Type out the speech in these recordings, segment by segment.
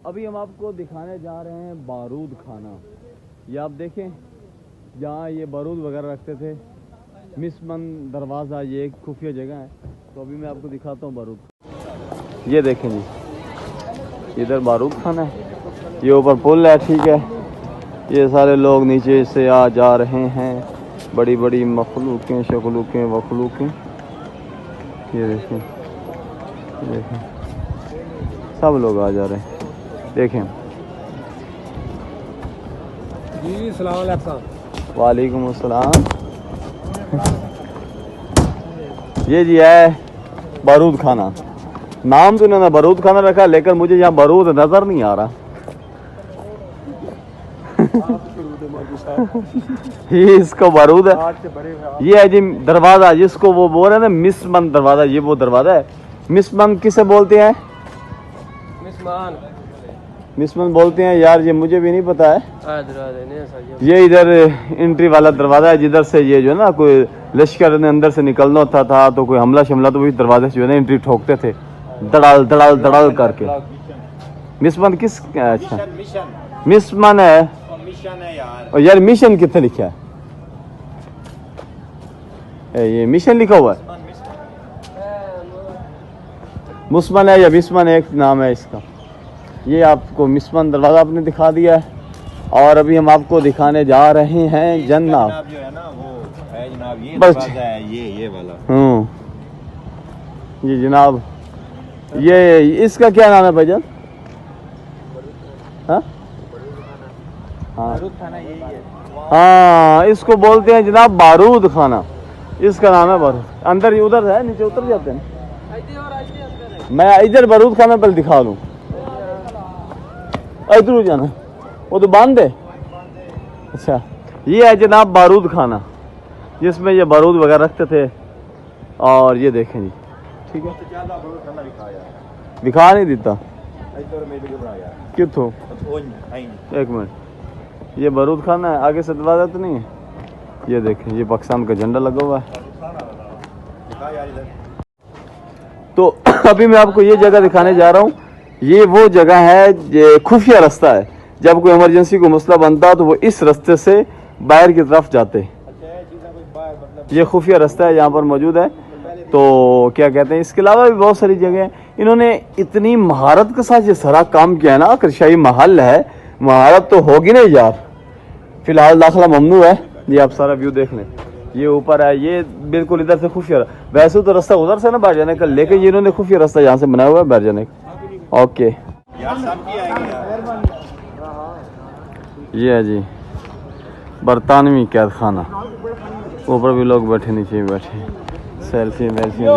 अभी हम आपको दिखाने जा रहे हैं बारूद खाना। ये आप देखें, जहाँ ये बारूद वगैरह रखते थे, मिसमन दरवाज़ा, ये एक खुफिया जगह है। तो अभी मैं आपको दिखाता हूँ बारूद। ये देखें जी, इधर बारूद खाना है, ये ऊपर पुल है, ठीक है। ये सारे लोग नीचे से आ जा रहे हैं, बड़ी बड़ी मखलूकें, शकलूकें, वखलूकें। ये देखें, देखें, सब लोग आ जा रहे हैं। देखें जी, अस्सलाम वालेकुम। वालेकुम अस्सलाम। ये जी है बारूद खाना। नाम तो इन्होंने बारूद खाना रखा, लेकिन मुझे यहाँ बारूद नजर नहीं आ रहा। ये इसको बारूद है, ये है जी दरवाजा, जिसको वो बोल रहे हैं ना मिसमन दरवाजा। ये वो दरवाजा है। मिसमन किसे बोलते हैं? मिसमन बोलते हैं यार, ये मुझे भी नहीं पता है। ये इधर एंट्री वाला दरवाजा है, जिधर से ये जो है ना कोई लश्कर ने अंदर से निकलना होता था, तो कोई हमला शिमला तो वही दरवाजे से जो है ना एंट्री ठोकते थे, दड़ाल दड़ाल दड़ाल करके। मिसमन किस, अच्छा मिसमन है यार। मिशन कितने लिखा है? ये मिशन लिखा हुआ है। मुस्मन है या मिसमन, एक नाम है इसका। ये आपको मिसमन दरवाजा आपने दिखा दिया है। और अभी हम आपको दिखाने जा रहे हैं जन्नत जो है ना, वो है जनाब, ये दरवाजा है, ये वाला। जी जनाब, ये इसका क्या नाम है भाईजान? हाँ हाँ, इसको बोलते हैं जनाब बारूद खाना। इसका नाम है बारूद। अंदर उधर है, नीचे उतर जाते हैं। मैं इधर बारूद खाना पहले दिखा दूं। इधर जाना, वो तो बांध है। अच्छा, ये है जनाब बारूद खाना, जिसमें ये बारूद वगैरह रखते थे। और ये देखें जी, ठीक है, दिखा नहीं देता क्यों थो। एक मिनट, ये बारूद खाना है, आगे से दरवाजा तो नहीं है। ये देखें, ये पाकिस्तान का झंडा लगा हुआ है। तो अभी मैं आपको ये जगह दिखाने जा रहा हूँ। ये वो जगह है, ये खुफिया रास्ता है। जब कोई इमरजेंसी को मसला बनता तो वो इस रास्ते से बाहर की तरफ जाते। ये खुफिया रास्ता है, यहाँ पर मौजूद है। तो क्या कहते हैं, इसके अलावा भी बहुत सारी जगह हैं। इन्होंने इतनी महारत के साथ ये सारा काम किया है ना, कृषि महल है, महारत तो होगी नहीं यार। फिलहाल दाखिला ममनू है। ये आप सारा व्यू देख लें, ये ऊपर है, ये बिल्कुल इधर से खुफिया। वैसे तो रास्ता उधर से ना बाहर जाने का, लेकिन ये इन्होंने खुफिया रास्ता यहाँ से बनाया हुआ है बाहर जाने का। ओके, ये है जी बरतानवी कैद खाना। ऊपर भी लोग बैठे, नीचे भी बैठे, सेल्फी वेल्फी ले।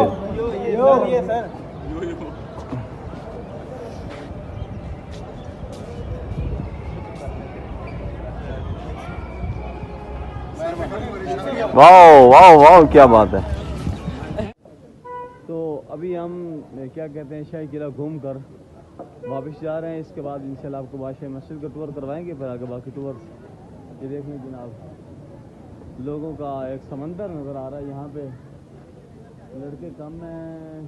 वाह वाह वाह, क्या बात है। तो अभी हम क्या कहते हैं, शाही किला घूम कर वापस जा रहे हैं। इसके बाद इंशाल्लाह आपको बादशाह मस्जिद का टूर करवाएंगे, फिर आगे बाकी टूर। ये देख लें जनाब, लोगों का एक समंदर नज़र आ रहा है यहाँ पे। लड़के कम हैं।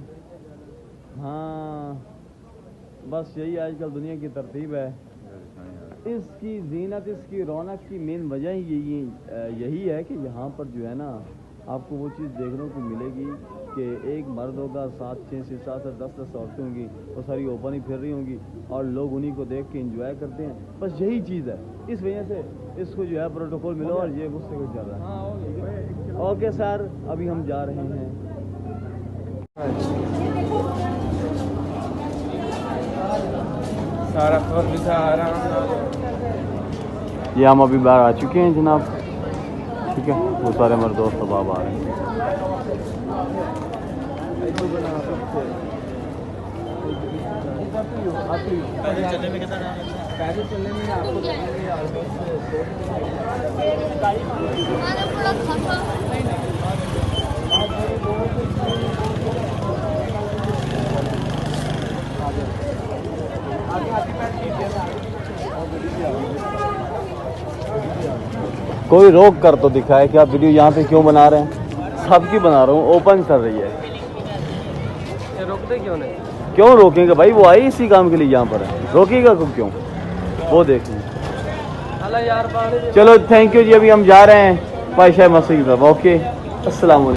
हाँ, बस यही आजकल दुनिया की तरतीब है। इसकी जीनत, इसकी रौनक की मेन वजह ही यही है कि यहाँ पर जो है ना, आपको वो चीज़ देखने को मिलेगी कि एक मर्द होगा, 7-6 से 7 से 10 औरतें होंगी, वो सारी ओपन ही फिर रही होंगी, और लोग उन्हीं को देख के एंजॉय करते हैं। बस यही चीज़ है, इस वजह से इसको जो है प्रोटोकॉल मिला और ये मुझसे कुछ चल रहा है। ओके सर, अभी हम जा रहे हैं। ये हम अभी बाहर आ चुके हैं जनाब, ठीक है। वो सारे हमारे दोस्त अब आ रहे हैं। कोई रोक कर तो दिखाए कि आप वीडियो यहाँ पे क्यों बना रहे हैं। सबकी बना रहा हूँ, ओपन चल रही है। रोकते क्यों नहीं? क्यों रोकेंगे भाई, वो आई इसी काम के लिए यहाँ पर है, रोकेगा क्यों, वो देखेंगे। चलो थैंक यू जी, अभी हम जा रहे हैं पातशाह मस्जिद की तरफ। ओके, अस्सलाम वालेकुम।